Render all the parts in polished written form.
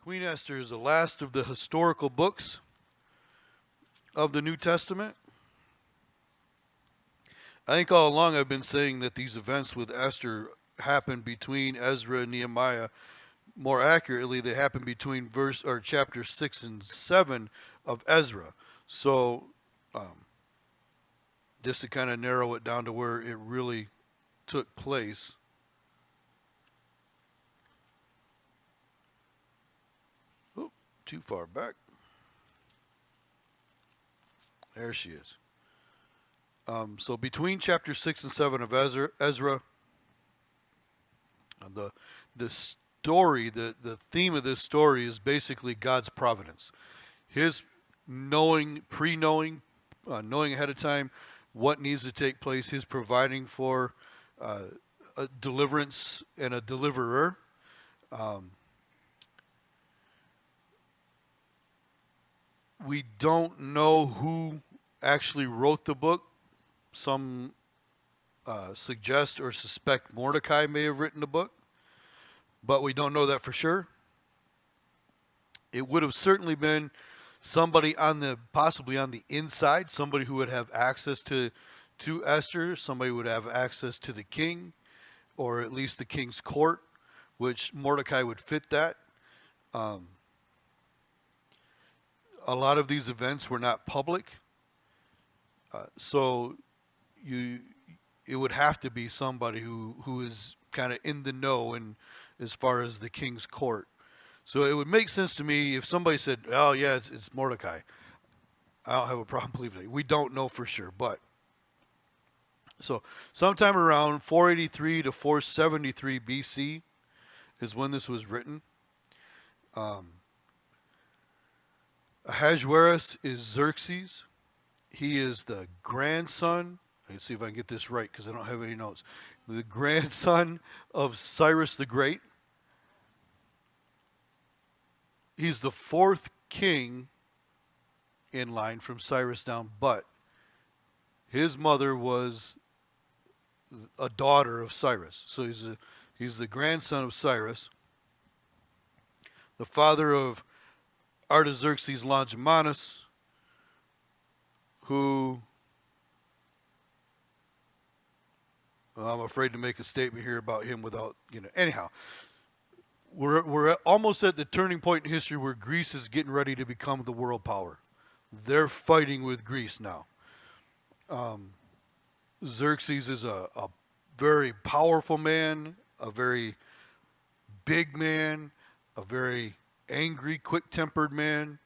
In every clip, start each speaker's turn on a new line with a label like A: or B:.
A: Queen Esther is the last of the historical books of the New Testament. I think all along I've been saying that these events with Esther happened between Ezra and Nehemiah. More accurately, they happened between chapter 6 and 7 of Ezra. So, just to kind of narrow it down to where it really took place. Oh, too far back. There she is. So between chapter 6 and 7 of Ezra, the story, the theme of this story is basically God's providence. His knowing ahead of time what needs to take place, his providing for a deliverance and a deliverer. We don't know who actually wrote the book. Some suggest or suspect Mordecai may have written the book, but we don't know that for sure. It would have certainly been somebody possibly on the inside, somebody who would have access to Esther, somebody who would have access to the king, or at least the king's court, which Mordecai would fit that. A lot of these events were not public, so it would have to be somebody who is kind of in the know and as far as the king's court. So it would make sense to me if somebody said, "Oh yeah, it's Mordecai." I don't have a problem believing it. We don't know for sure, but so sometime around 483 to 473 BC is when this was written. Ahasuerus is Xerxes. He is the grandson. Let's see if I can get this right because I don't have any notes. The grandson of Cyrus the Great. He's the fourth king in line from Cyrus down, but his mother was a daughter of Cyrus. So he's the grandson of Cyrus, the father of Artaxerxes Longimanus, who, well, I'm afraid to make a statement here about him without, anyhow. We're almost at the turning point in history where Greece is getting ready to become the world power. They're fighting with Greece now. Xerxes is a very powerful man, a very big man, a very angry, quick-tempered man.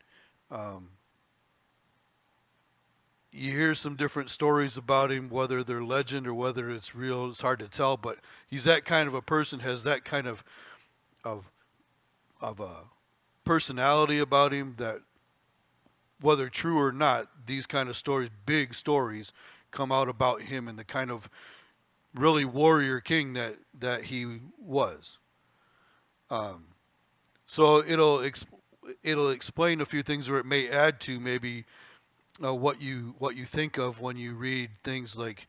A: You hear some different stories about him, whether they're legend or whether it's real. It's hard to tell, but he's that kind of a person, has that kind of a personality about him that, whether true or not, these kind of stories, big stories, come out about him and the kind of really warrior king that he was. So it'll explain a few things, or it may add to maybe what you think of when you read things like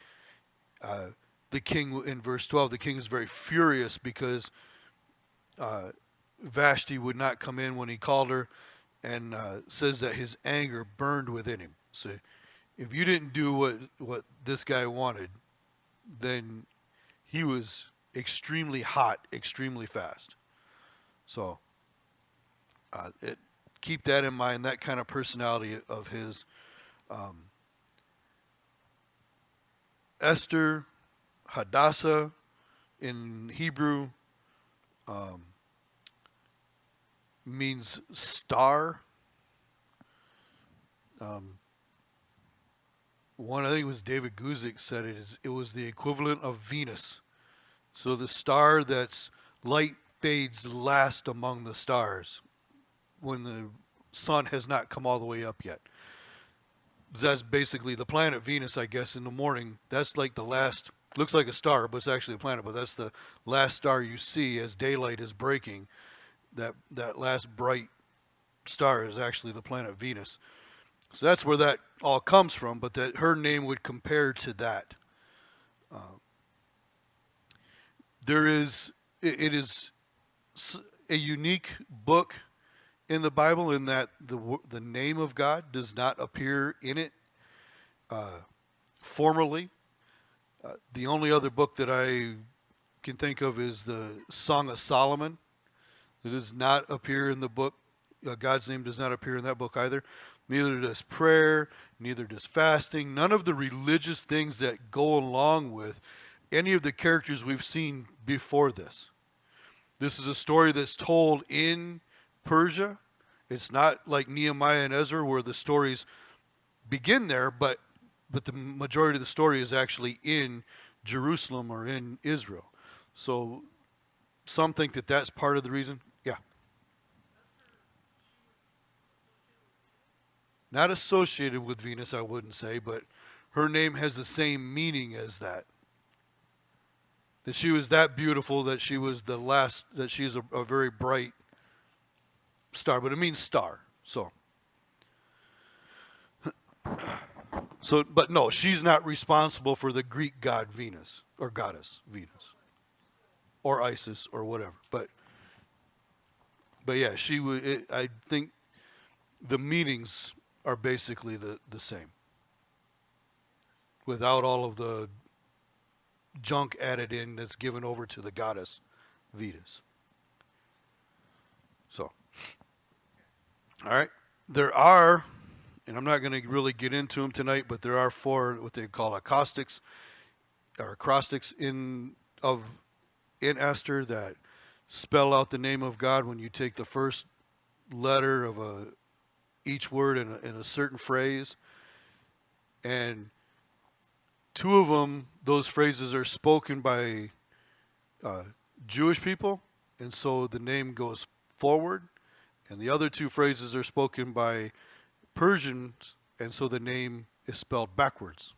A: the king in verse 12. The king is very furious because Vashti would not come in when he called her, and says that his anger burned within him. So if you didn't do what this guy wanted, then he was extremely hot, extremely fast. So keep that in mind, that kind of personality of his. Esther, Hadassah in Hebrew, means star. I think it was David Guzik said it was the equivalent of Venus. So the star that's light fades last among the stars when the sun has not come all the way up yet. That's basically the planet Venus, I guess, in the morning. That's like the last, looks like a star, but it's actually a planet, but that's the last star you see as daylight is breaking. That last bright star is actually the planet Venus. So that's where that all comes from, but that her name would compare to that. It is a unique book in the Bible in that the name of God does not appear in it formally. The only other book that I can think of is the Song of Solomon. It does not appear in the book. God's name does not appear in that book either. Neither does prayer, neither does fasting. None of the religious things that go along with any of the characters we've seen before this. This is a story that's told in Persia. It's not like Nehemiah and Ezra where the stories begin there, but the majority of the story is actually in Jerusalem or in Israel. So some think that that's part of the reason. Yeah. Not associated with Venus, I wouldn't say, but her name has the same meaning as that. That she was that beautiful, that she was the last, that she's a very bright star, but it means star. So, but no, she's not responsible for the Greek god Venus or goddess Venus or Isis or whatever. But yeah, she would. I think the meanings are basically the same, without all of the junk added in that's given over to the goddess Venus. So, all right, there are, and I'm not going to really get into them tonight, but there are 4 what they call acrostics in Esther that spell out the name of God when you take the first letter of each word in a certain phrase. And 2 of them, those phrases are spoken by Jewish people, and so the name goes forward. And the other 2 phrases are spoken by Persians, and so the name is spelled backwards.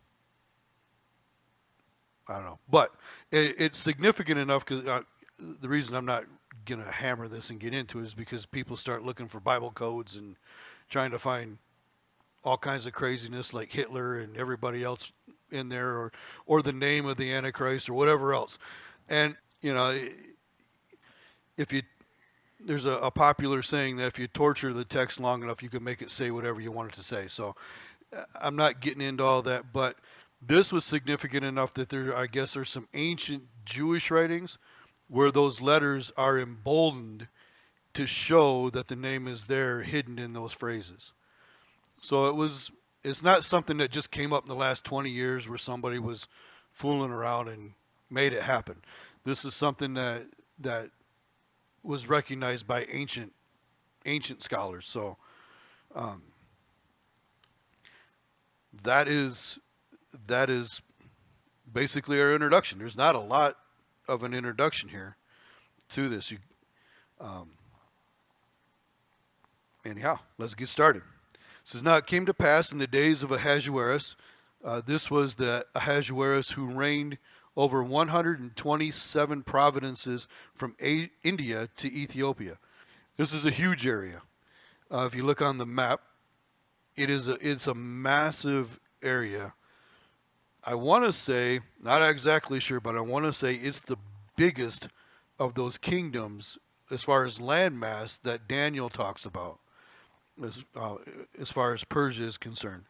A: I don't know. But it's significant enough because the reason I'm not going to hammer this and get into it is because people start looking for Bible codes and trying to find all kinds of craziness like Hitler and everybody else in there, or the name of the Antichrist or whatever else. And, you know, there's a popular saying that if you torture the text long enough, you can make it say whatever you want it to say. So I'm not getting into all that, but this was significant enough that there, I guess, are some ancient Jewish writings where those letters are emboldened to show that the name is there hidden in those phrases. So it's not something that just came up in the last 20 years where somebody was fooling around and made it happen. This is something that was recognized by ancient scholars. So that is basically our introduction. There's not a lot of an introduction here to this. Anyhow, let's get started. It says, now it came to pass in the days of Ahasuerus, this was the Ahasuerus who reigned over 127 provinces from India to Ethiopia. This is a huge area. If you look on the map, it's a massive area. I want to say, not exactly sure, but I want to say it's the biggest of those kingdoms as far as landmass that Daniel talks about, as far as Persia is concerned.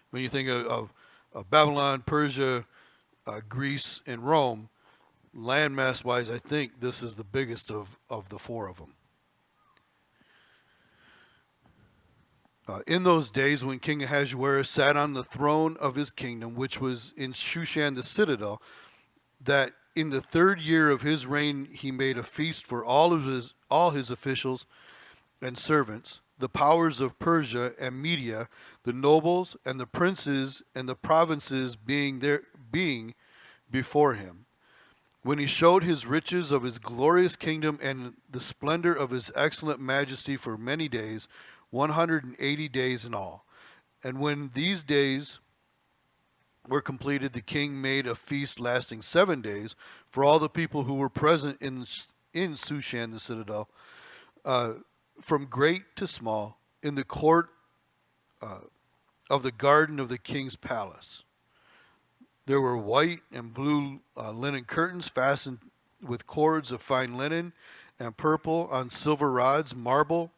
A: When you think of Babylon, Persia, Greece, and Rome, landmass-wise, I think this is the biggest of the 4 of them. In those days when King Ahasuerus sat on the throne of his kingdom, which was in Shushan the citadel, that in the 3rd year of his reign he made a feast for all his officials and servants, the powers of Persia and Media, the nobles and the princes and the provinces being before him. When he showed his riches of his glorious kingdom and the splendor of his excellent majesty for many days, 180 days in all. And when these days were completed, the king made a feast lasting 7 days for all the people who were present in Shushan the citadel, from great to small, in the court of the garden of the king's palace. There were white and blue linen curtains fastened with cords of fine linen, and purple on silver rods, marble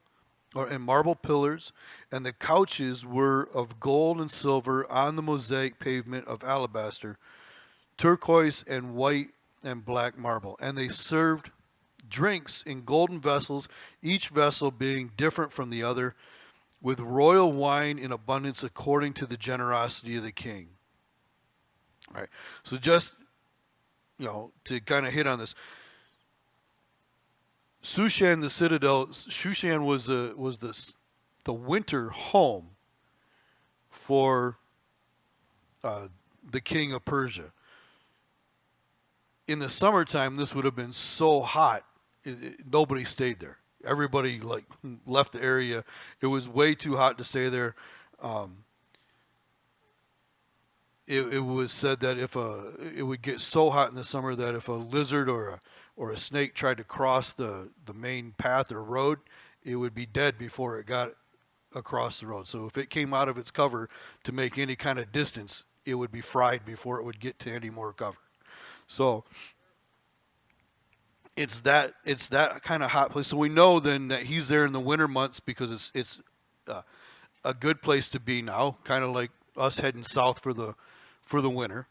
A: pillars, and the couches were of gold and silver on the mosaic pavement of alabaster, turquoise and white and black marble. And they served drinks in golden vessels, each vessel being different from the other, with royal wine in abundance according to the generosity of the king. All right. So just, to kind of hit on this, Shushan the citadel. Shushan was the winter home for the king of Persia. In the summertime, this would have been so hot, nobody stayed there. Everybody left the area. It was way too hot to stay there. It was said that it would get so hot in the summer that if a lizard or a snake tried to cross the main path or road, it would be dead before it got across the road. So if it came out of its cover to make any kind of distance, it would be fried before it would get to any more cover. So it's that kind of hot place. So we know then that he's there in the winter months because it's a good place to be now, kind of like us heading south for the winter.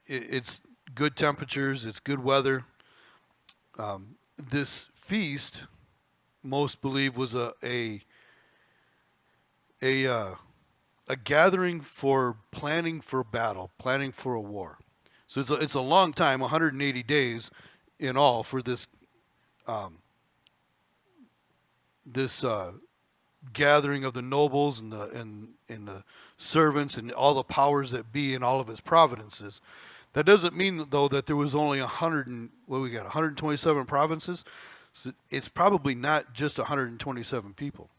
A: It's good temperatures, it's good weather. This feast, most believe, was a gathering for planning for battle, planning for a war. So it's a long time, 180 days in all for this gathering of the nobles and the servants and all the powers that be in all of its provinces. That doesn't mean, though, that there was only 127 provinces. So it's probably not just 127 people.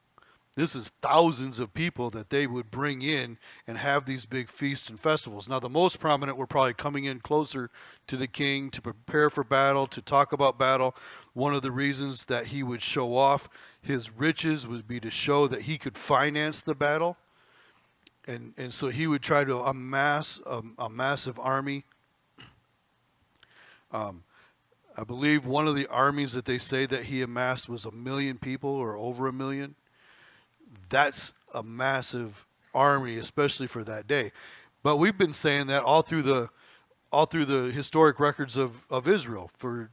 A: This is thousands of people that they would bring in and have these big feasts and festivals. Now, the most prominent were probably coming in closer to the king to prepare for battle, to talk about battle. One of the reasons that he would show off his riches would be to show that he could finance the battle. And so he would try to amass a massive army. I believe one of the armies that they say that he amassed was 1 million people or over 1 million. That's a massive army, especially for that day. But we've been saying that all through the historic records of Israel, for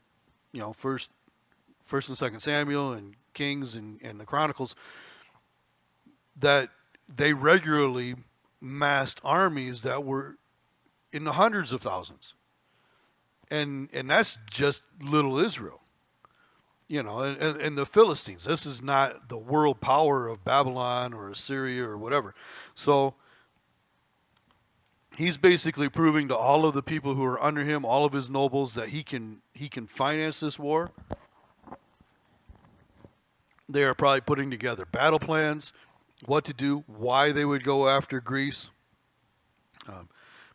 A: first and second Samuel and Kings and the Chronicles, that they regularly massed armies that were in the hundreds of thousands. And that's just little Israel. And the Philistines. This is not the world power of Babylon or Assyria or whatever. So he's basically proving to all of the people who are under him, all of his nobles, that he can finance this war. They are probably putting together battle plans, what to do, why they would go after Greece.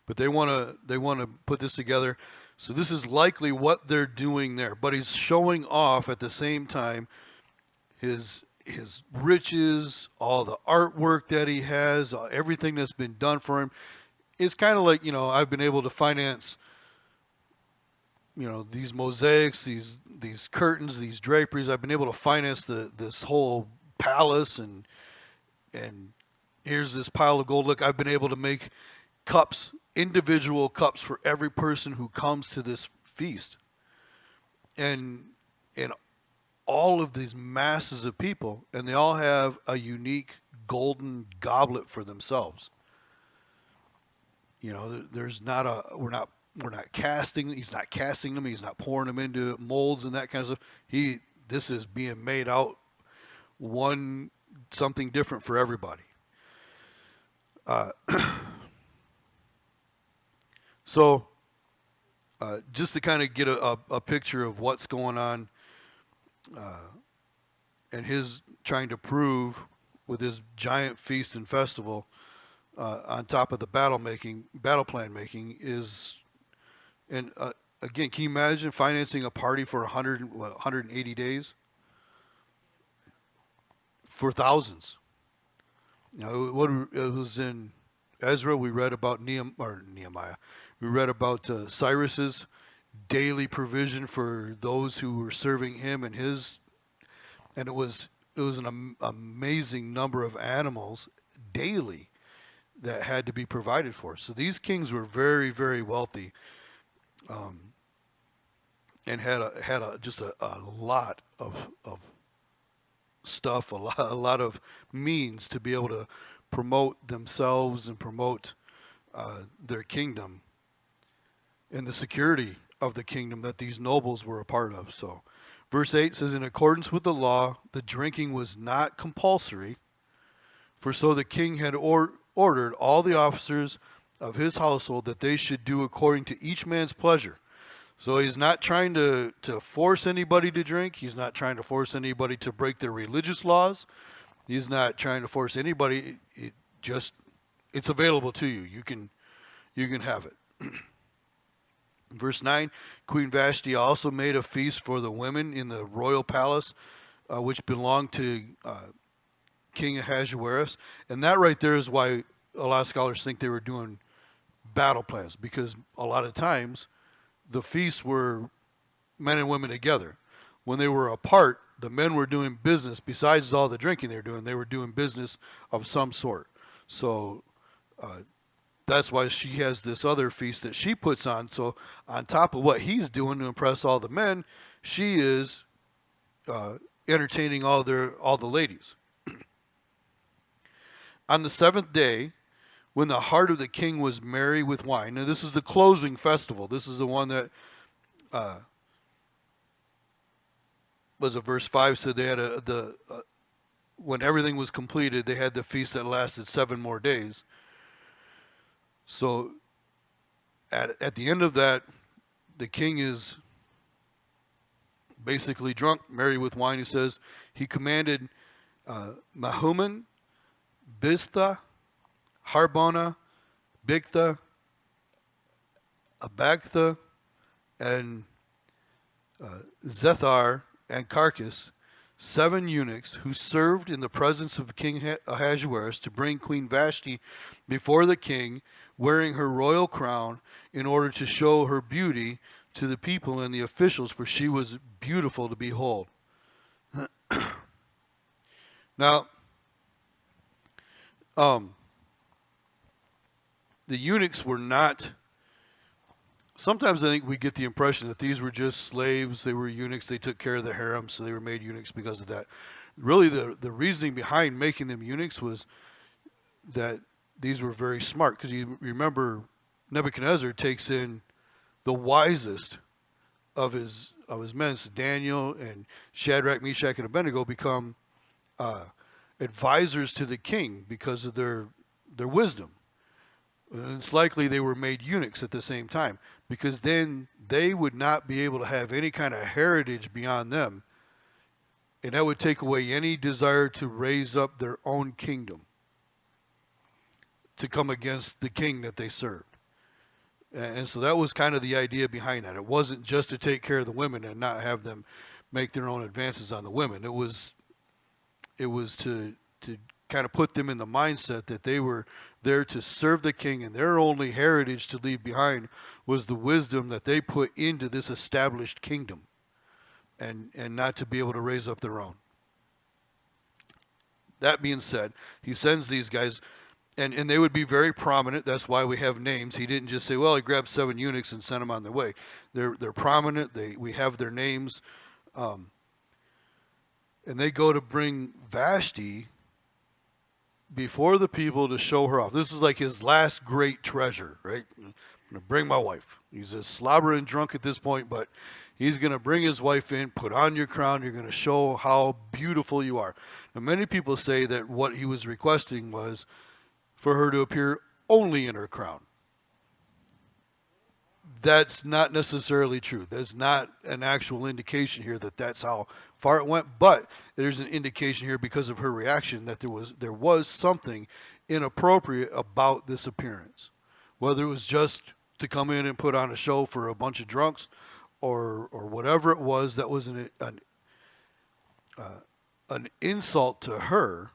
A: But they want to put this together. So this is likely what they're doing there. But he's showing off at the same time his riches, all the artwork that he has, everything that's been done for him. It's kind of like, I've been able to finance, these mosaics, these curtains, these draperies. I've been able to finance this whole palace, and here's this pile of gold. Look, I've been able to make cups, individual cups for every person who comes to this feast. And all of these masses of people, and they all have a unique golden goblet for themselves. There's not we're not casting, he's not casting them, he's not pouring them into molds and that kind of stuff. This is being made out something different for everybody. So, just to kind of get a picture of what's going on, and his trying to prove with his giant feast and festival, on top of the battle plan making is, and again, can you imagine financing a party for 180 days for thousands? It was in Ezra. We read about Nehemiah. We read about Cyrus's daily provision for those who were serving him and his, and it was an amazing number of animals daily that had to be provided for. So these kings were very, very wealthy, um, and had just a lot of stuff, a lot of means to be able to promote themselves and promote their kingdom and the security of the kingdom that these nobles were a part of. So, verse 8 says, in accordance with the law, the drinking was not compulsory, for so the king had ordered all the officers of his household that they should do according to each man's pleasure. So he's not trying to force anybody to drink. He's not trying to force anybody to break their religious laws. He's not trying to force anybody. It's available to you. You can have it. Verse 9, Queen Vashti also made a feast for the women in the royal palace, which belonged to King Ahasuerus. And that right there is why a lot of scholars think they were doing battle plans, because a lot of times the feasts were men and women together. When they were apart, the men were doing business. Besides all the drinking they were doing business of some sort. So that's why she has this other feast that she puts on. So on top of what he's doing to impress all the men, she is entertaining all the ladies. On the seventh day, when the heart of the king was merry with wine. Now this is the closing festival. This is the one that was a verse 5 said they had when everything was completed, they had the feast that lasted 7 more days. So at the end of that, the king is basically drunk, merry with wine. He says he commanded Mahuman, Biztha, Harbona, Bigtha, Abagtha, and Zethar and Carcass, 7 eunuchs who served in the presence of King Ahasuerus to bring Queen Vashti before the king, wearing her royal crown, in order to show her beauty to the people and the officials, for she was beautiful to behold. Now, the eunuchs were not. Sometimes I think we get the impression that these were just slaves. They were eunuchs. They took care of the harem, so they were made eunuchs because of that. Really, the reasoning behind making them eunuchs was that these were very smart. Because you remember, Nebuchadnezzar takes in the wisest of his men. So Daniel and Shadrach, Meshach, and Abednego become advisors to the king because of their wisdom. And it's likely they were made eunuchs at the same time, because then they would not be able to have any kind of heritage beyond them, and that would take away any desire to raise up their own kingdom to come against the king that they served. And so that was kind of the idea behind that. It wasn't just to take care of the women and not have them make their own advances on the women. It was to kind of put them in the mindset that they were there to serve the king, and their only heritage to leave behind was the wisdom that they put into this established kingdom, and not to be able to raise up their own. That being said, he sends these guys, and they would be very prominent. That's why we have names. He didn't just say, well, he grabbed 7 eunuchs and sent them on their way. They're prominent. We have their names. And they go to bring Vashti before the people to show her off. This is like his last great treasure, right? I'm going to bring my wife. He's a slobbering drunk at this point, but he's going to bring his wife in, put on your crown. You're going to show how beautiful you are. Now, many people say that what he was requesting was for her to appear only in her crown. That's not necessarily true. There's not an actual indication here that that's how far it went, but there's an indication here because of her reaction that there was something inappropriate about this appearance. Whether it was just to come in and put on a show for a bunch of drunks, or whatever it was, that was an insult to her,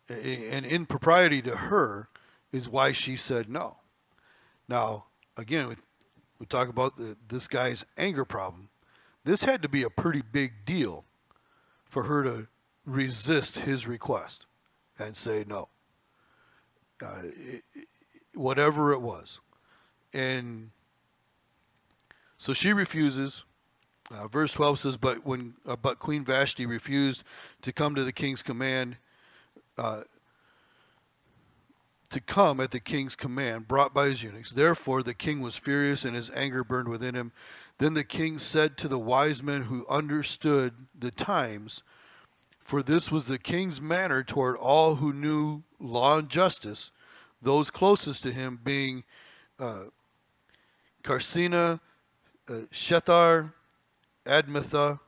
A: an impropriety to her, is why she said no. Now, again, we talk about this guy's anger problem. This had to be a pretty big deal for her to resist his request and say no, whatever it was. And so she refuses. Verse 12 says, but Queen Vashti refused to come to the king's command, to come at the king's command brought by his eunuchs. Therefore the king was furious, and his anger burned within him. Then the king said to the wise men who understood the times, for this was the king's manner toward all who knew law and justice, those closest to him being Karsina, Shethar, Admatha,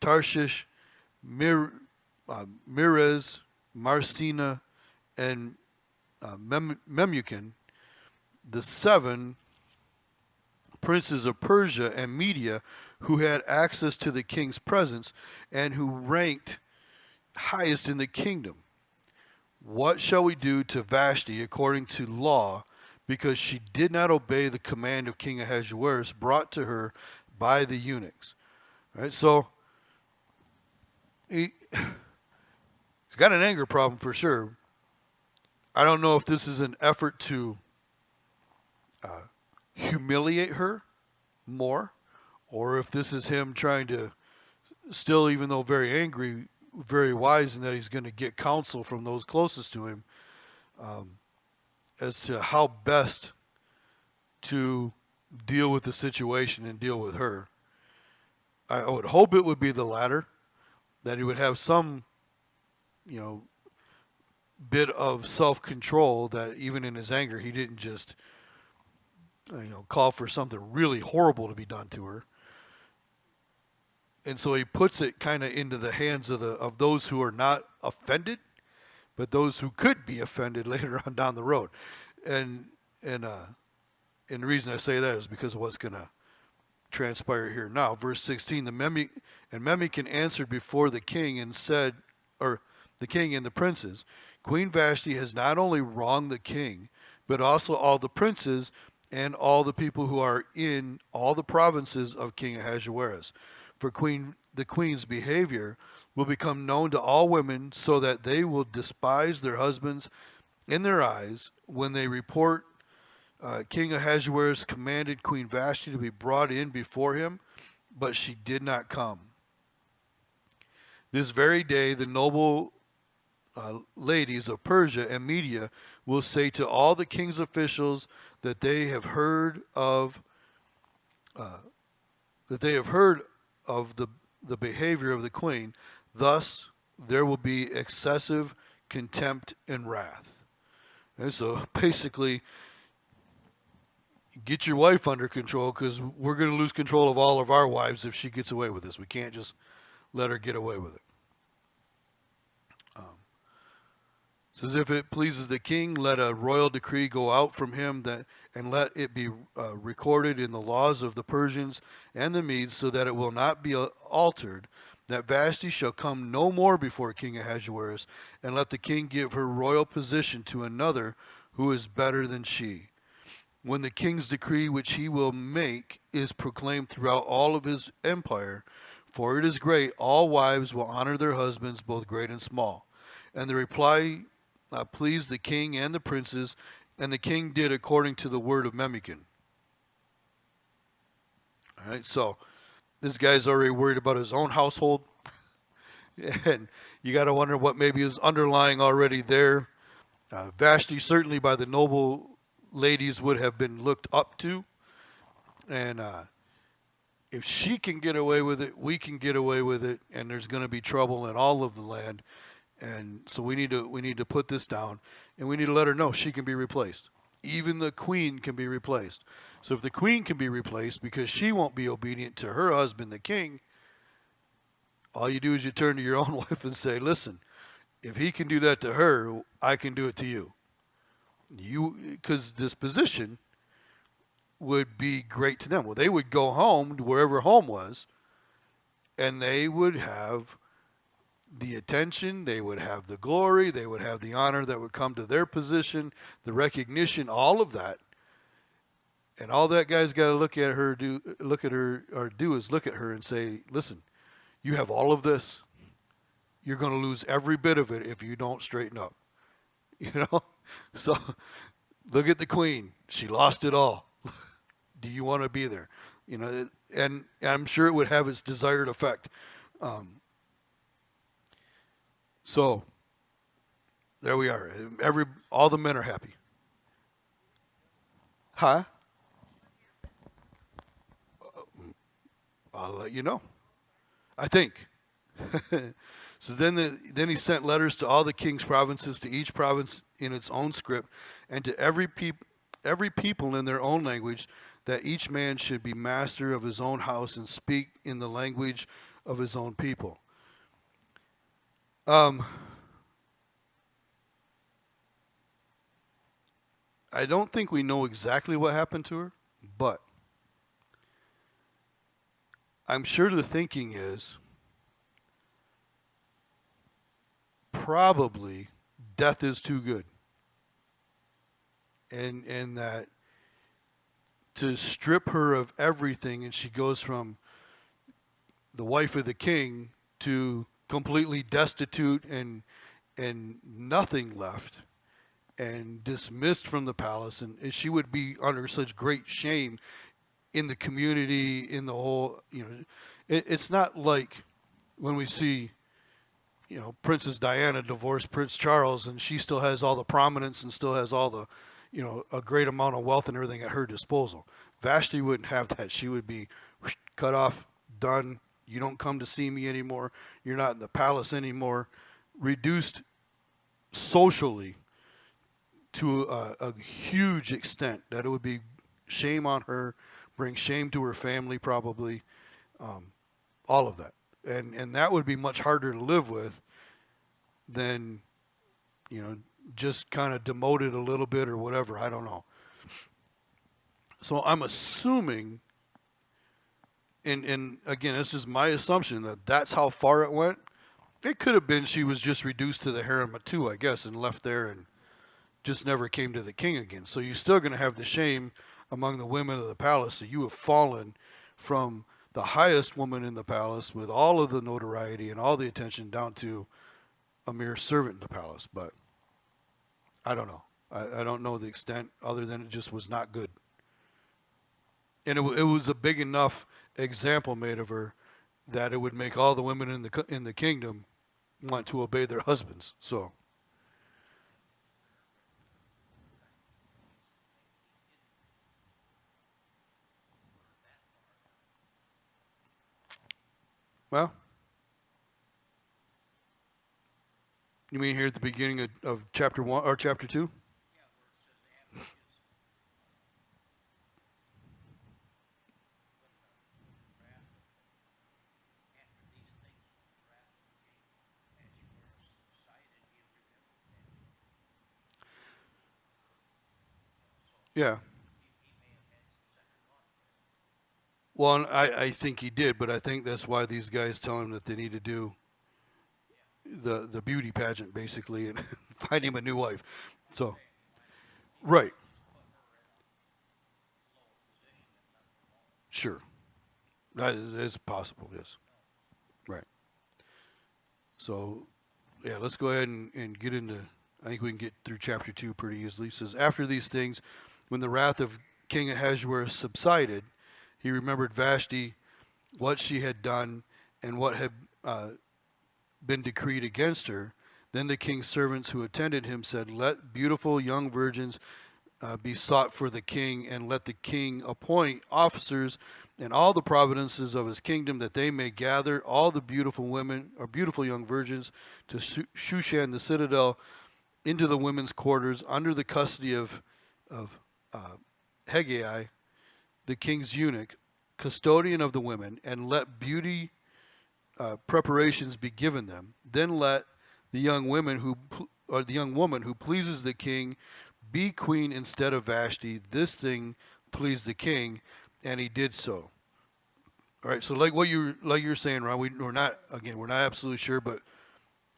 A: Tarshish, Mirez, Marcina, and Memucan, the 7 princes of Persia and Media, who had access to the king's presence and who ranked highest in the kingdom. What shall we do to Vashti according to law, because she did not obey the command of King Ahasuerus brought to her by the eunuchs? All right, so he's got an anger problem for sure. I don't know if this is an effort to humiliate her more, or if this is him trying to still, even though very angry, very wise in that he's going to get counsel from those closest to him as to how best to deal with the situation and deal with her. I would hope it would be the latter, that he would have some, bit of self-control, that even in his anger he didn't just call for something really horrible to be done to her. And so he puts it kind of into the hands of those who are not offended, but those who could be offended later on down the road. And the reason I say that is because of what's going to transpire here now. Verse 16, and Memucan answered before the king and said, or the king and the princes, Queen Vashti has not only wronged the king, but also all the princes and all the people who are in all the provinces of King Ahasuerus. For the queen's behavior will become known to all women, so that they will despise their husbands in their eyes when they report King Ahasuerus commanded Queen Vashti to be brought in before him, but she did not come. This very day the noble ladies of Persia and Media will say to all the king's officials that they have heard of the behavior of the queen. Thus there will be excessive contempt and wrath. And so basically, get your wife under control, because we're going to lose control of all of our wives if she gets away with this. We can't just let her get away with it. It says, if it pleases the king, let a royal decree go out from him, and let it be recorded in the laws of the Persians and the Medes, so that it will not be altered, that Vashti shall come no more before King Ahasuerus, and let the king give her royal position to another who is better than she. When the king's decree which he will make is proclaimed throughout all of his empire, for it is great, all wives will honor their husbands, both great and small. And the reply pleased the king and the princes, and the king did according to the word of Memucan. All right, so this guy's already worried about his own household, and you got to wonder what maybe is underlying already there. Vashti, certainly by the noble ladies, would have been looked up to, and if she can get away with it, we can get away with it, and there's going to be trouble in all of the land. And so we need to put this down, and we need to let her know she can be replaced. Even the queen can be replaced. So if the queen can be replaced because she won't be obedient to her husband, the king, all you do is you turn to your own wife and say, listen, if he can do that to her, I can do it to you. Because this position would be great to them. Well, they would go home to wherever home was, and they would have the attention, they would have the glory, they would have the honor that would come to their position, the recognition, all of that. And all that guy's got to look at her, or do is look at her and say, listen, you have all of this. You're going to lose every bit of it if you don't straighten up. You know? So look at the queen. She lost it all. Do you want to be there? You know, and I'm sure it would have its desired effect. So there we are. All the men are happy. Huh? I'll let you know. I think. So then he sent letters to all the king's provinces, to each province in its own script, and to every people in their own language, that each man should be master of his own house and speak in the language of his own people. I don't think we know exactly what happened to her, but I'm sure the thinking is probably death is too good. And that to strip her of everything, and she goes from the wife of the king to completely destitute and nothing left and dismissed from the palace, and she would be under such great shame in the community, in the whole, it's not like when we see, Princess Diana divorced Prince Charles, and she still has all the prominence and still has all the, a great amount of wealth and everything at her disposal. Vashti wouldn't have that. She would be cut off, done. You don't come to see me anymore. You're not in the palace anymore. Reduced socially to a huge extent that it would be shame on her, bring shame to her family probably, all of that. And that would be much harder to live with than, just kind of demoted a little bit or whatever. I don't know. So I'm assuming, and again, this is my assumption, that that's how far it went. It could have been she was just reduced to the harem too, I guess, and left there and just never came to the king again. So you're still going to have the shame among the women of the palace that you have fallen from the highest woman in the palace with all of the notoriety and all the attention down to a mere servant in the palace. But I don't know. I don't know the extent other than it just was not good. And it was a big enough example made of her that it would make all the women in the kingdom want to obey their husbands. So. Well, you mean here at the beginning of chapter 1 or chapter 2? Yeah. Well, and I think he did, but I think that's why these guys tell him that they need to do the beauty pageant basically and find him a new wife. So, right, sure, that is possible. Yes, right. So, yeah, let's go ahead and get into. I think we can get through chapter 2 pretty easily. It says, after these things, when the wrath of King Ahasuerus subsided, he remembered Vashti, what she had done, and what had been decreed against her. Then the king's servants who attended him said, let beautiful young virgins be sought for the king, and let the king appoint officers in all the provinces of his kingdom, that they may gather all the beautiful women or beautiful young virgins to Shushan the citadel, into the women's quarters, under the custody of Hegai, the king's eunuch, custodian of the women, and let beauty preparations be given them. Then let the young woman who pleases the king be queen instead of Vashti. This thing pleased the king, and he did so. All right. So like you're saying, Ron, we're not absolutely sure, but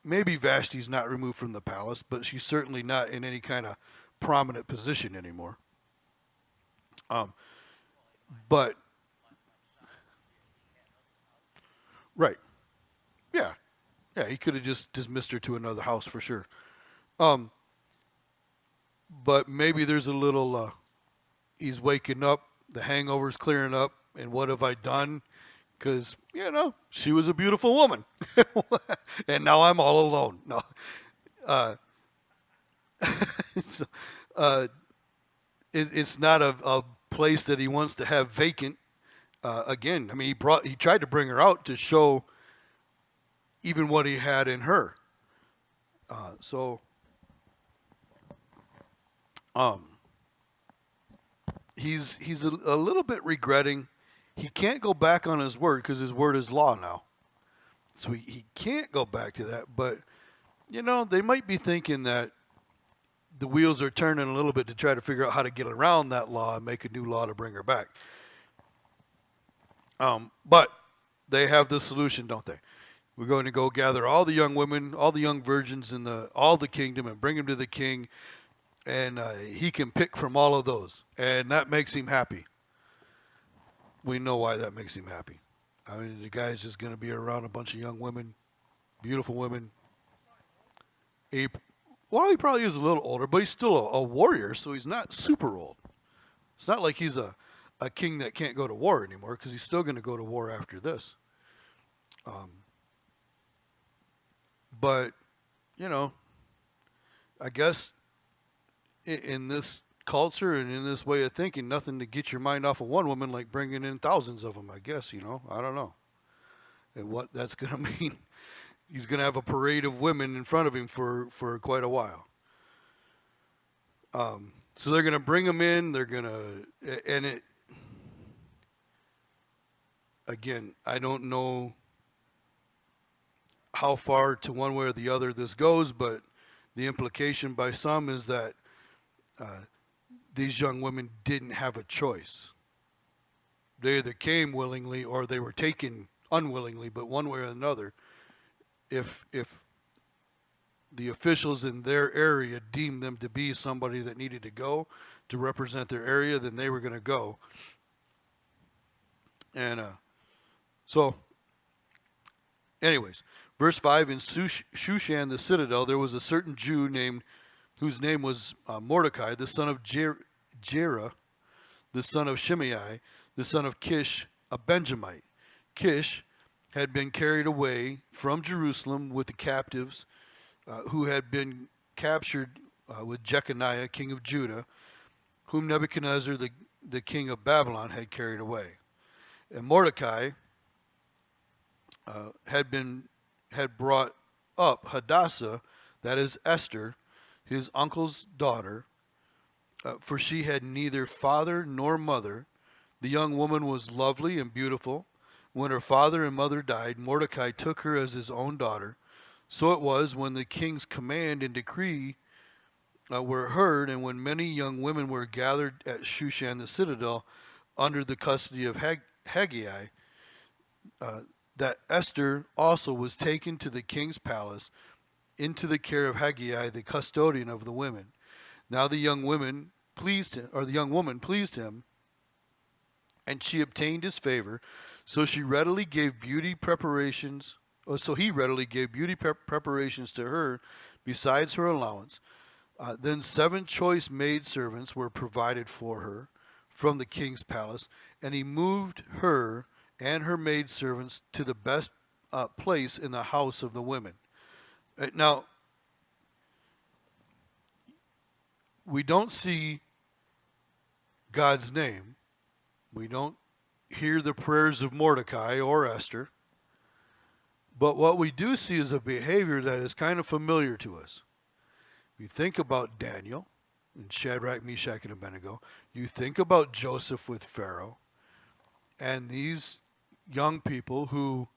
A: maybe Vashti's not removed from the palace, but she's certainly not in any kind of prominent position anymore. Um, but right, yeah, yeah, he could have just dismissed her to another house for sure. Um, but maybe there's a little. He's waking up, the hangover's clearing up, and what have I done? Because she was a beautiful woman, and now I'm all alone. No, uh, so, uh, it's not a place that he wants to have vacant. Again, I mean, he tried to bring her out to show even what he had in her. So um, he's a little bit regretting. He can't go back on his word because his word is law now. So he can't go back to that. But they might be thinking that the wheels are turning a little bit to try to figure out how to get around that law and make a new law to bring her back. But they have the solution, don't they? We're going to go gather all the young women, all the young virgins in all the kingdom, and bring them to the king, and he can pick from all of those, and that makes him happy. We know why that makes him happy. I mean, the guy's just going to be around a bunch of young women, beautiful women. He probably is a little older, but he's still a warrior, so he's not super old. It's not like he's a king that can't go to war anymore, because he's still going to go to war after this. But, I guess in this culture and in this way of thinking, nothing to get your mind off of one woman like bringing in thousands of them, I guess, I don't know. And what that's going to mean. He's going to have a parade of women in front of him for quite a while. So they're going to bring him in. They're going to, and it, again, I don't know how far to one way or the other this goes, but the implication by some is that these young women didn't have a choice. They either came willingly or they were taken unwillingly, but one way or another, if the officials in their area deemed them to be somebody that needed to go to represent their area, then they were going to go. And so, anyways, verse 5, in Shushan the citadel, there was a certain Jew whose name was Mordecai, the son of Jerah, the son of Shimei, the son of Kish, a Benjamite. Kish had been carried away from Jerusalem with the captives who had been captured with Jeconiah, king of Judah, whom Nebuchadnezzar, the king of Babylon, had carried away. And Mordecai had brought up Hadassah, that is Esther, his uncle's daughter, for she had neither father nor mother. The young woman was lovely and beautiful. When her father and mother died, Mordecai took her as his own daughter. So it was when the king's command and decree were heard, and when many young women were gathered at Shushan the citadel under the custody of Haggai, that Esther also was taken to the king's palace into the care of Haggai, the custodian of the women. Now the young woman pleased him, and she obtained his favor. So he readily gave beauty preparations to her, besides her allowance. Then 7 choice maidservants were provided for her from the king's palace, and he moved her and her maidservants to the best place in the house of the women. Now, we don't see God's name. We don't hear the prayers of Mordecai or Esther. But what we do see is a behavior that is kind of familiar to us. You think about Daniel and Shadrach, Meshach, and Abednego. You think about Joseph with Pharaoh. And these young people who,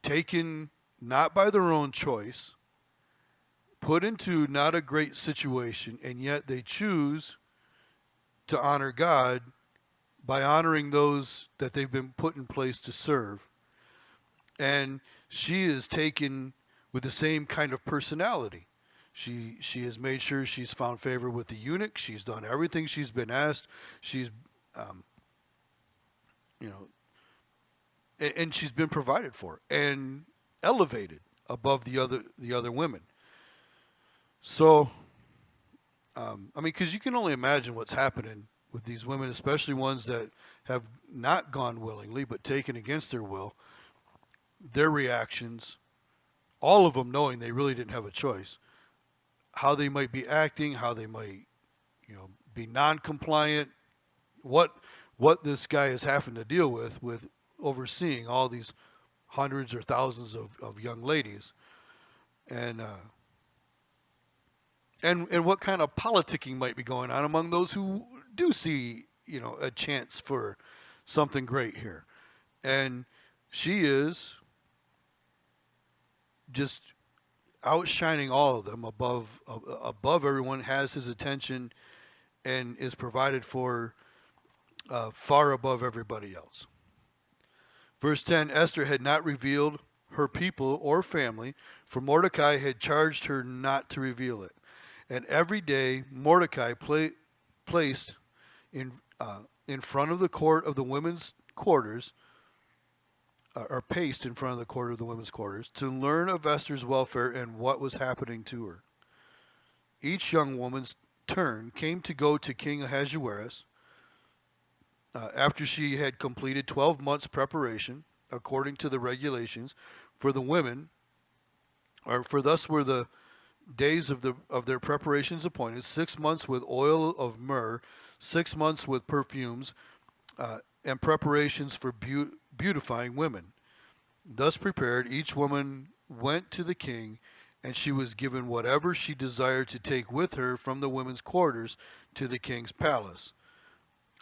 A: taken not by their own choice, put into not a great situation, and yet they choose to honor God by honoring those that they've been put in place to serve. And she is taken with the same kind of personality. She has made sure she's found favor with the eunuch. She's done everything she's been asked. She's um, you know, and she's been provided for and elevated above the other women. So, I mean, because you can only imagine what's happening with these women, especially ones that have not gone willingly but taken against their will. Their reactions, all of them knowing they really didn't have a choice, how they might be acting, how they might, be non-compliant, what this guy is having to deal with overseeing all these hundreds or thousands of young ladies, and and what kind of politicking might be going on among those who do see a chance for something great here. And she is just outshining all of them, above everyone, has his attention, and is provided for far above everybody else. Verse 10, Esther had not revealed her people or family, for Mordecai had charged her not to reveal it. And every day Mordecai placed in front of the court of the women's quarters, or paced in front of the court of the women's quarters, to learn of Esther's welfare and what was happening to her. Each young woman's turn came to go to King Ahasuerus after she had completed 12 months preparation, according to the regulations for the women, or for thus were the days of their preparations appointed, 6 months with oil of myrrh, 6 months with perfumes, and preparations for beautifying women. Thus prepared, each woman went to the king, and she was given whatever she desired to take with her from the women's quarters to the king's palace.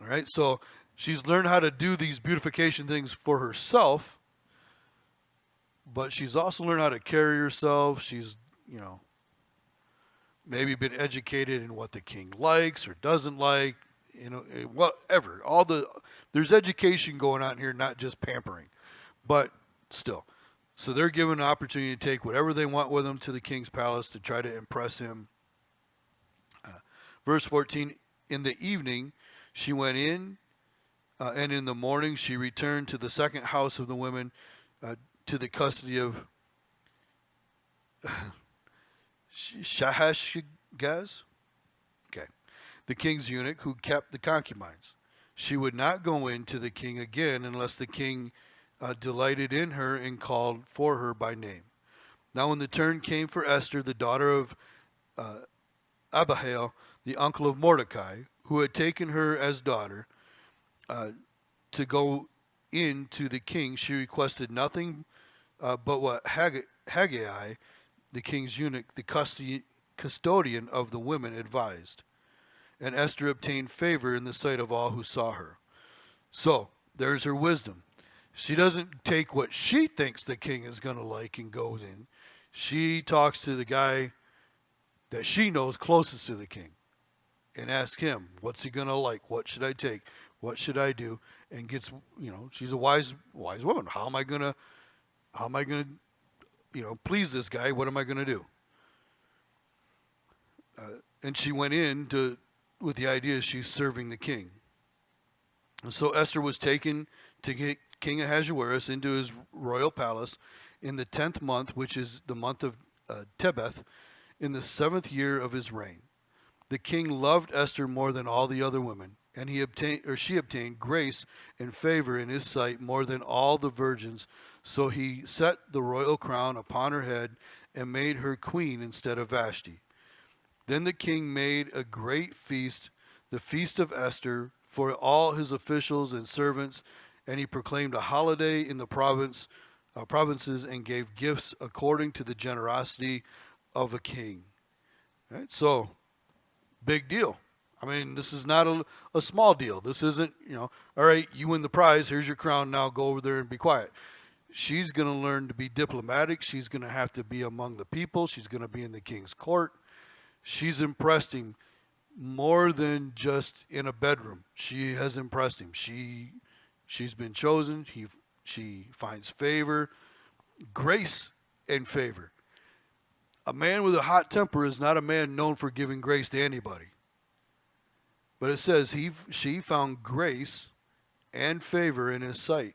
A: All right, so she's learned how to do these beautification things for herself, but she's also learned how to carry herself. She's, maybe been educated in what the king likes or doesn't like, whatever. There's education going on here, not just pampering, but still. So they're given an opportunity to take whatever they want with them to the king's palace to try to impress him. Verse 14, in the evening she went in, and in the morning she returned to the second house of the women, to the custody of Shahashgaz, the king's eunuch, who kept the concubines. She would not go in to the king again unless the king delighted in her and called for her by name. Now when the turn came for Esther, the daughter of Abihail, the uncle of Mordecai, who had taken her as daughter, to go in to the king, she requested nothing but what Haggai, the king's eunuch, the custodian of the women, advised. And Esther obtained favor in the sight of all who saw her. So, there's her wisdom. She doesn't take what she thinks the king is going to like and goes in. She talks to the guy that she knows closest to the king and asks him, what's he going to like? What should I take? What should I do? And gets, she's a wise woman. How am I going to please this guy? What am I going to do? And she went in with the idea she's serving the king. And so Esther was taken to get King Ahasuerus into his royal palace in the 10th month, which is the month of Tebeth, in the 7th year of his reign. The king loved Esther more than all the other women, and she obtained grace and favor in his sight more than all the virgins. So he set the royal crown upon her head and made her queen instead of Vashti. Then the king made a great feast, the feast of Esther, for all his officials and servants, and he proclaimed a holiday in the provinces and gave gifts according to the generosity of a king. Right? So, big deal. I mean, this is not a small deal. This isn't, all right, you win the prize, here's your crown, now go over there and be quiet. She's going to learn to be diplomatic. She's going to have to be among the people. She's going to be in the king's court. She's impressed him more than just in a bedroom. She has impressed him. She's been chosen. She finds favor, grace, and favor. A man with a hot temper is not a man known for giving grace to anybody. But it says she found grace and favor in his sight,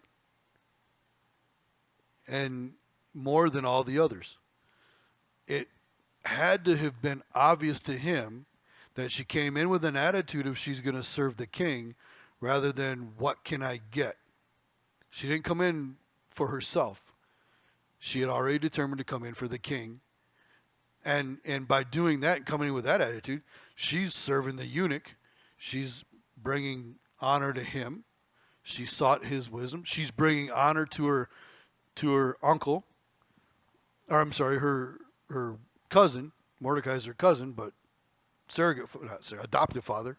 A: and more than all the others. It had to have been obvious to him that she came in with an attitude of she's going to serve the king rather than what can I get. She didn't come in for herself. She had already determined to come in for the king. And by doing that and coming in with that attitude, she's serving the eunuch. She's bringing honor to him. She sought his wisdom. She's bringing honor to her uncle. Or I'm sorry, her cousin. Mordecai's her cousin, but adoptive father.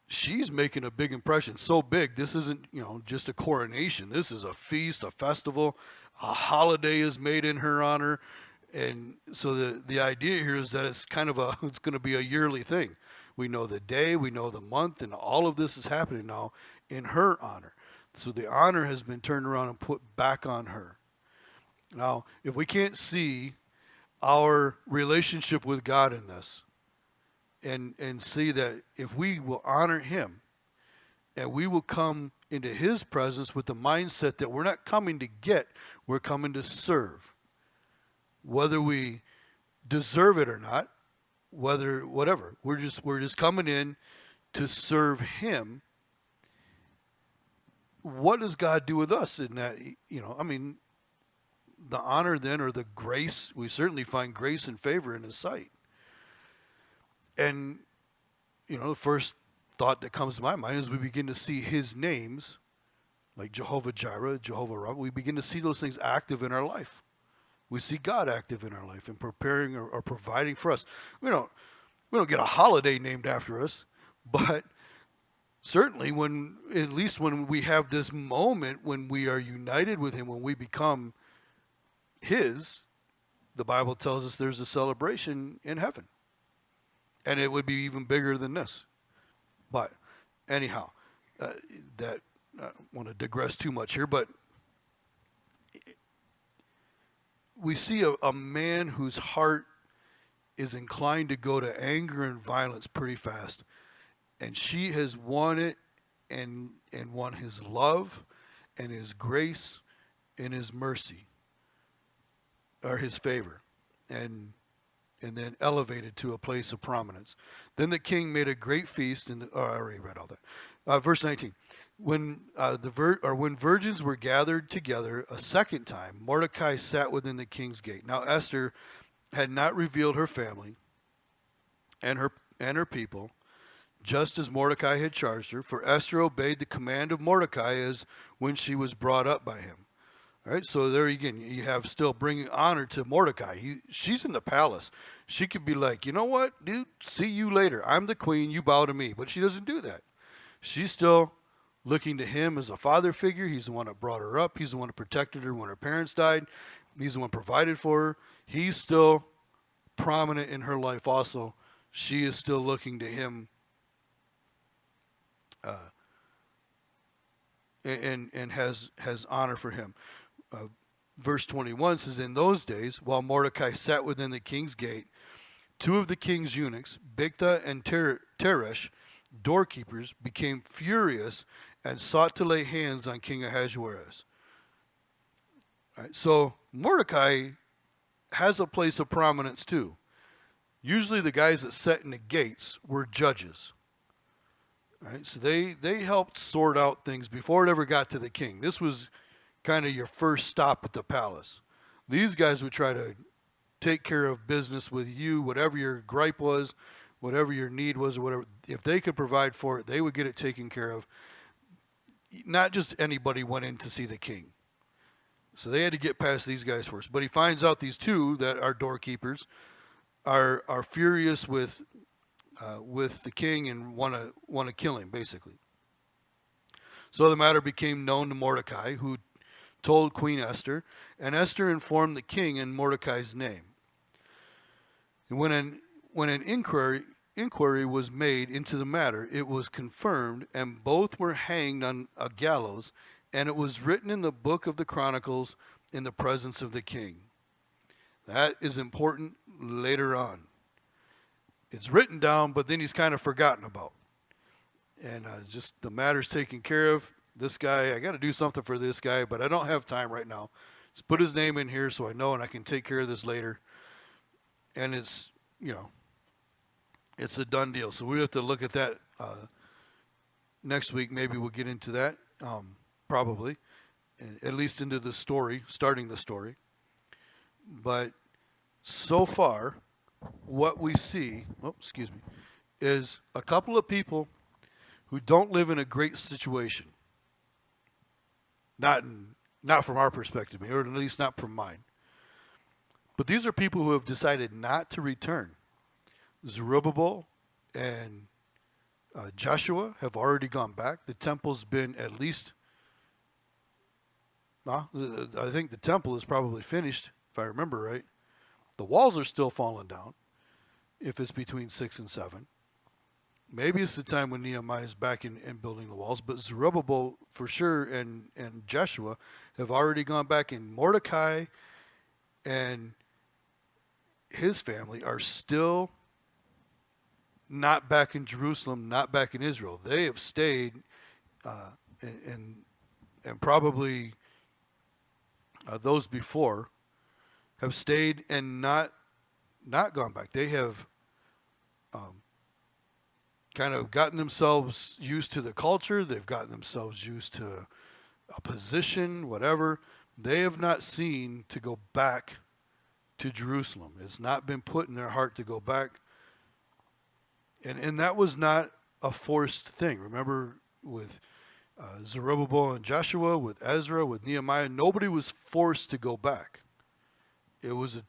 A: She's making a big impression. So big, this isn't, just a coronation. This is a feast, a festival. A holiday is made in her honor. And so the idea here is that it's kind of it's going to be a yearly thing. We know the day, we know the month, and all of this is happening now in her honor. So the honor has been turned around and put back on her. Now, if we can't see our relationship with God in this, and see that if we will honor him and we will come into his presence with the mindset that we're not coming to get, we're coming to serve. Whether we deserve it or not, whatever. We're just coming in to serve him. What does God do with us in that? The honor then, or the grace, we certainly find grace and favor in his sight. And, the first thought that comes to my mind is we begin to see his names, like Jehovah Jireh, Jehovah Rapha. We begin to see those things active in our life. We see God active in our life and preparing or providing for us. We don't get a holiday named after us, but certainly at least when we have this moment when we are united with him, when we become his, the Bible tells us there's a celebration in heaven. And it would be even bigger than this. But anyhow, I don't want to digress too much here, but we see a man whose heart is inclined to go to anger and violence pretty fast. And she has won it and won his love and his grace and his mercy, or his favor. And then elevated to a place of prominence. Then the king made a great feast. I already read all that. Verse 19. When virgins were gathered together a second time, Mordecai sat within the king's gate. Now Esther had not revealed her family and her people, just as Mordecai had charged her. For Esther obeyed the command of Mordecai as when she was brought up by him. All right, so there again, you have still bringing honor to Mordecai. She's in the palace. She could be like, you know what, dude, see you later. I'm the queen, you bow to me. But she doesn't do that. She's still looking to him as a father figure. He's the one that brought her up. He's the one that protected her when her parents died. He's the one provided for her. He's still prominent in her life also. She is still looking to him and has honor for him. Verse 21 says, in those days, while Mordecai sat within the king's gate, two of the king's eunuchs, Bigtha and Teresh, doorkeepers, became furious and sought to lay hands on King Ahasuerus. All right, so Mordecai has a place of prominence too. Usually the guys that sat in the gates were judges. All right, so they helped sort out things before it ever got to the king. This was kind of your first stop at the palace. These guys would try to take care of business with you, whatever your gripe was, whatever your need was, or whatever. If they could provide for it, they would get it taken care of. Not just anybody went in to see the king. So they had to get past these guys first. But he finds out these two that are doorkeepers are furious with the king and want to kill him, basically. So the matter became known to Mordecai, who told Queen Esther, and Esther informed the king in Mordecai's name. And when an inquiry was made into the matter, it was confirmed, and both were hanged on a gallows, and it was written in the book of the Chronicles in the presence of the king. That is important later on. It's written down, but then he's kind of forgotten about. And just the matter's taken care of. This guy, I got to do something for this guy, but I don't have time right now. Just put his name in here so I know and I can take care of this later. And it's, it's a done deal. So we have to look at that next week. Maybe we'll get into that, probably, at least into the story, starting the story. But so far, what we see, is a couple of people who don't live in a great situation. Not from our perspective, or at least not from mine. But these are people who have decided not to return. Zerubbabel and Joshua have already gone back. The temple's been at least, I think the temple is probably finished, if I remember right. The walls are still falling down, if it's between 6 and 7. Maybe it's the time when Nehemiah is back in building the walls, but Zerubbabel for sure and Joshua have already gone back, and Mordecai and his family are still not back in Jerusalem, not back in Israel. They have stayed, and probably those before have stayed and not gone back. They have kind of gotten themselves used to the culture. They've gotten themselves used to a position, whatever. They have not seen to go back to Jerusalem. It's not been put in their heart to go back. And that was not a forced thing. Remember with Zerubbabel and Joshua, with Ezra, with Nehemiah, nobody was forced to go back. It was a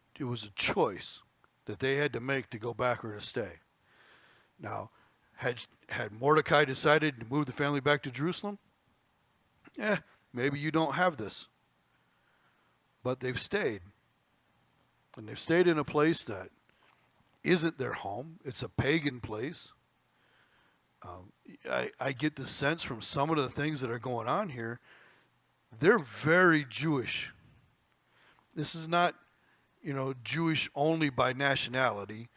A: choice that they had to make to go back or to stay. Now, had Mordecai decided to move the family back to Jerusalem? Maybe you don't have this. But they've stayed. And they've stayed in a place that isn't their home. It's a pagan place. I get the sense from some of the things that are going on here, they're very Jewish. This is not, Jewish only by nationality,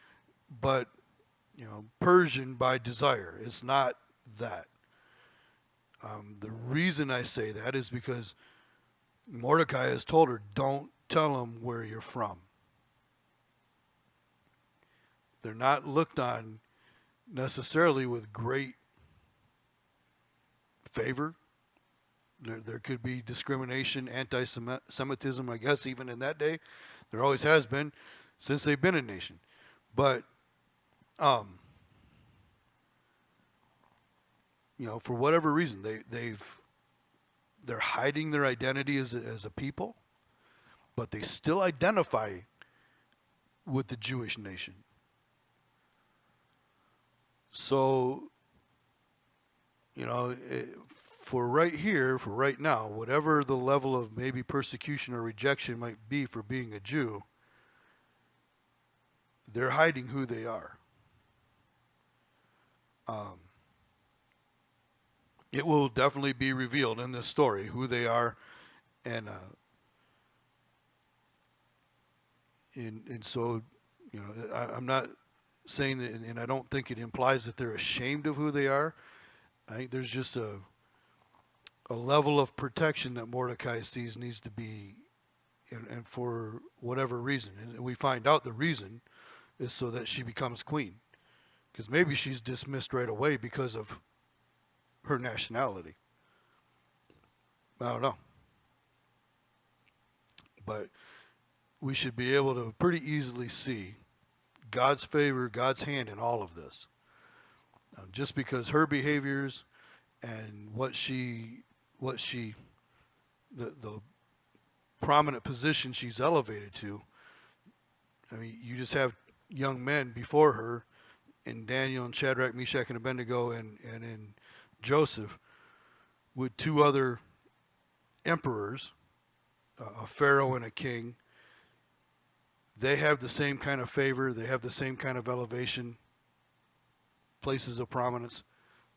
A: but Persian by desire. It's not that. The reason I say that is because Mordecai has told her, don't tell them where you're from. They're not looked on necessarily with great favor. There could be discrimination, anti-Semitism, I guess, even in that day. There always has been since they've been a nation. But for whatever reason, they're hiding their identity as a people, but they still identify with the Jewish nation. So, for right now, whatever the level of maybe persecution or rejection might be for being a Jew, they're hiding who they are. It will definitely be revealed in this story who they are, and so I'm not saying that, and I don't think it implies that they're ashamed of who they are. I think there's just a level of protection that Mordecai sees needs to be, and for whatever reason, and we find out the reason is so that she becomes queen, because maybe she's dismissed right away because of her nationality. I don't know. But we should be able to pretty easily see God's favor, God's hand in all of this. Just because her behaviors and the prominent position she's elevated to, I mean, you just have young men before her in Daniel and Shadrach, Meshach, and Abednego, and in Joseph, with two other emperors, a pharaoh and a king. They have the same kind of favor. They have the same kind of elevation, places of prominence,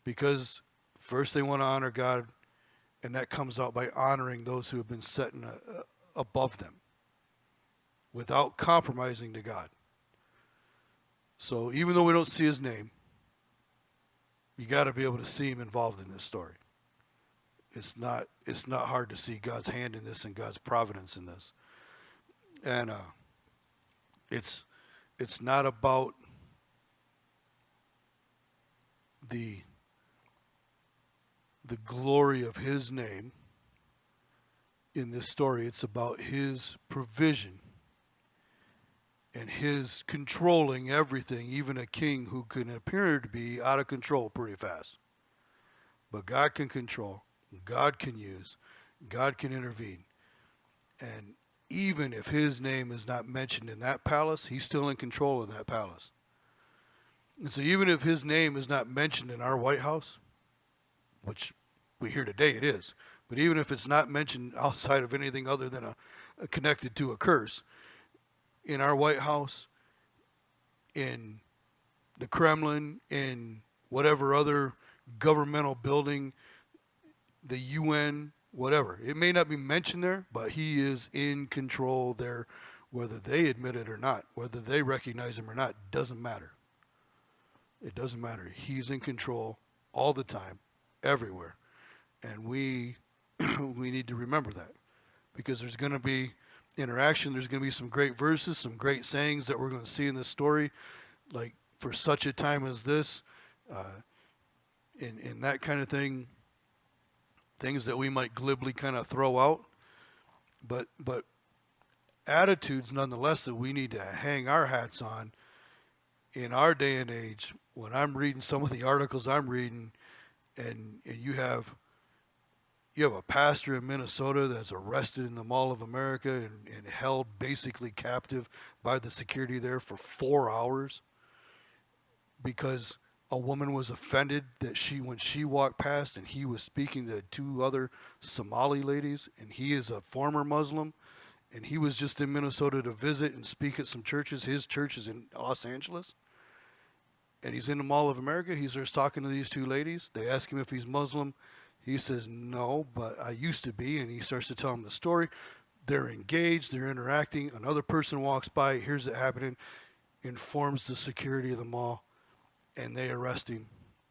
A: because first they want to honor God, and that comes out by honoring those who have been set above them without compromising to God. So even though we don't see his name, you got to be able to see him involved in this story. It's not hard to see God's hand in this and God's providence in this. And it's not about the glory of his name in this story. It's about his provision and his controlling everything, even a king who can appear to be out of control pretty fast. But God can control, God can use, God can intervene. And even if his name is not mentioned in that palace, he's still in control of that palace. And so even if his name is not mentioned in our White House, which we hear today it is, but even if it's not mentioned outside of anything other than a connected to a curse, in our White House, in the Kremlin, in whatever other governmental building, the UN, whatever. It may not be mentioned there, but he is in control there, whether they admit it or not, whether they recognize him or not, doesn't matter. It doesn't matter. He's in control all the time, everywhere. And we need to remember that, because there's going to be interaction. There's going to be some great verses, some great sayings that we're going to see in this story, like for such a time as this, in that kind of thing, things that we might glibly kind of throw out, but attitudes nonetheless that we need to hang our hats on in our day and age. When I'm reading some of the articles I'm reading, and you have a pastor in Minnesota that's arrested in the Mall of America and held basically captive by the security there for 4 hours because a woman was offended that when she walked past and he was speaking to 2 other Somali ladies, and he is a former Muslim, and he was just in Minnesota to visit and speak at some churches. His church is in Los Angeles. And he's in the Mall of America. He starts talking to these 2 ladies. They ask him if he's Muslim. He says, no, but I used to be. And he starts to tell them the story. They're engaged. They're interacting. Another person walks by, hears it happening, informs the security of the mall, and they arrest him.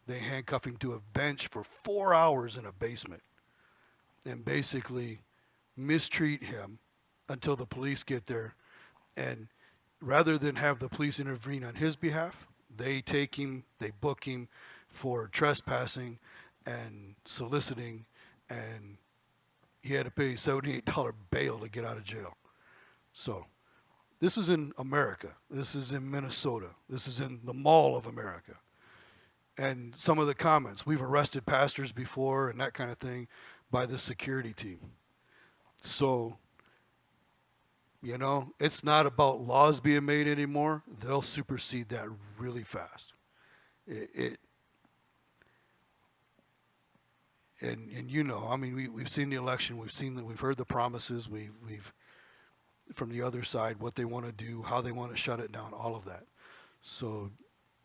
A: They handcuff him to a bench for 4 hours in a basement and basically mistreat him until the police get there. And rather than have the police intervene on his behalf, they take him, they book him for trespassing and soliciting, and he had to pay $78 bail to get out of jail. So this was in America. This is in Minnesota. This is in the Mall of America. And some of the comments, we've arrested pastors before and that kind of thing by the security team. So, it's not about laws being made anymore. They'll supersede that really fast. We've seen the election. We've heard the promises. We've from the other side what they want to do, how they want to shut it down, all of that. So,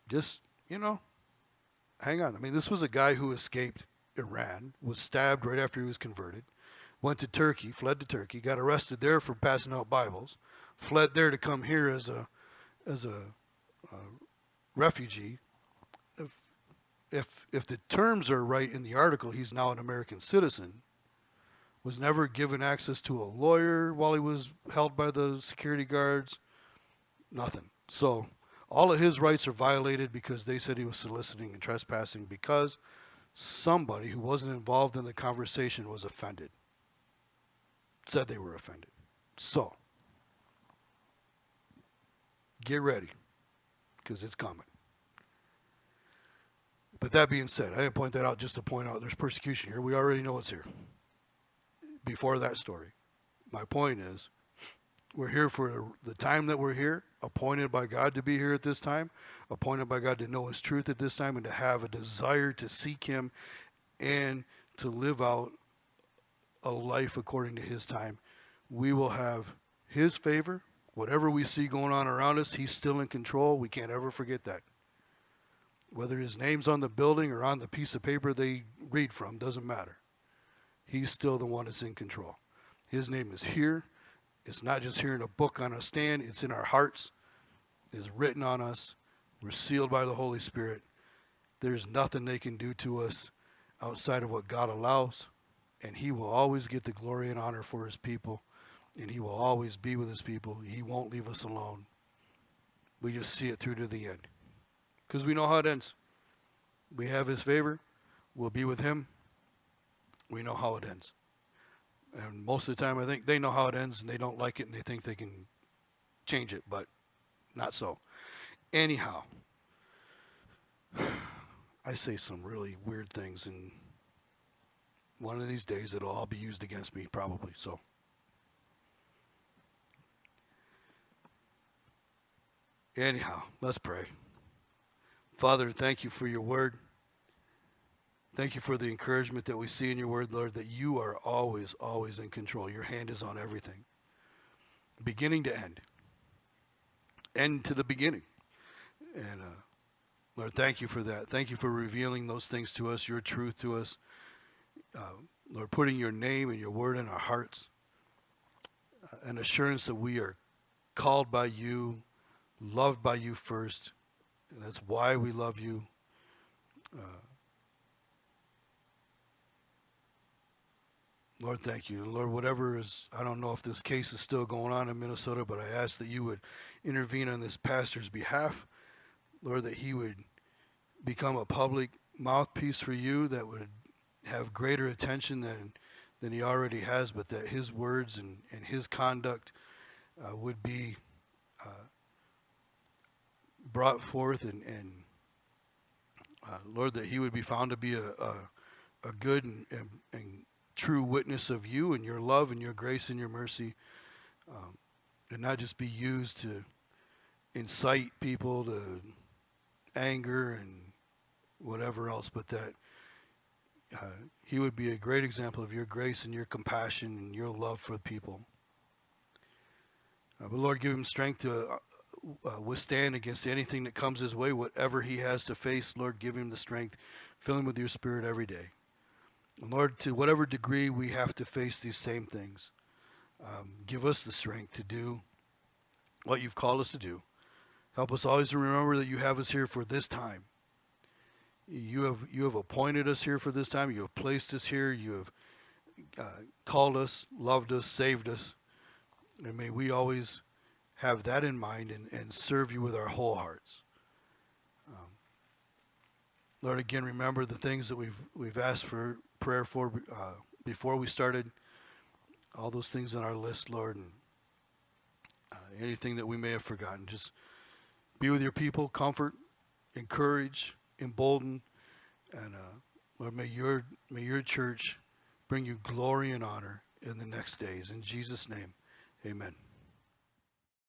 A: just hang on. This was a guy who escaped Iran, was stabbed right after he was converted, went to Turkey, fled to Turkey, got arrested there for passing out Bibles, fled there to come here as a refugee. If the terms are right in the article, he's now an American citizen, was never given access to a lawyer while he was held by the security guards, nothing. So all of his rights are violated because they said he was soliciting and trespassing because somebody who wasn't involved in the conversation was offended. Said they were offended. So, get ready, because it's coming. But that being said, I didn't point that out just to point out there's persecution here. We already know it's here. Before that story. My point is, we're here for the time that we're here, appointed by God to be here at this time, appointed by God to know his truth at this time, and to have a desire to seek him and to live out a life according to his time. We will have his favor. Whatever we see going on around us, he's still in control. We can't ever forget that. Whether his name's on the building or on the piece of paper they read from, doesn't matter. He's still the one that's in control. His name is here. It's not just here in a book on a stand. It's in our hearts. It's written on us. We're sealed by the Holy Spirit. There's nothing they can do to us outside of what God allows. And he will always get the glory and honor for his people. And he will always be with his people. He won't leave us alone. We just see it through to the end. Because we know how it ends. We have his favor. We'll be with him. We know how it ends. And most of the time, I think they know how it ends, and they don't like it, and they think they can change it, but not so. Anyhow, I say some really weird things, and one of these days it'll all be used against me, probably. So, anyhow, let's pray. Father, thank you for your word. Thank you for the encouragement that we see in your word, Lord, that you are always, always in control. Your hand is on everything, beginning to end, end to the beginning. And Lord, thank you for that. Thank you for revealing those things to us, your truth to us. Lord, putting your name and your word in our hearts. An assurance that we are called by you, loved by you first. And that's why we love you. Lord, thank you. Lord, whatever is, I don't know if this case is still going on in Minnesota, but I ask that you would intervene on this pastor's behalf. Lord, that he would become a public mouthpiece for you, that would have greater attention than he already has, but that his words and his conduct would be brought forth, and Lord, that he would be found to be a good and true witness of you and your love and your grace and your mercy, and not just be used to incite people to anger and whatever else, but that he would be a great example of your grace and your compassion and your love for people. But Lord, give him strength to withstand against anything that comes his way, whatever he has to face. Lord, give him the strength. Fill him with your spirit every day. And Lord, to whatever degree we have to face these same things, give us the strength to do what you've called us to do. Help us always to remember that you have us here for this time. You have appointed us here for this time. You have placed us here. You have called us, loved us, saved us. And may we always have that in mind and serve you with our whole hearts. Lord, again, remember the things that we've asked for prayer for before we started. All those things on our list, Lord, and anything that we may have forgotten. Just be with your people, comfort, encourage, embolden, and Lord, may your church bring you glory and honor in the next days. In Jesus' name, amen.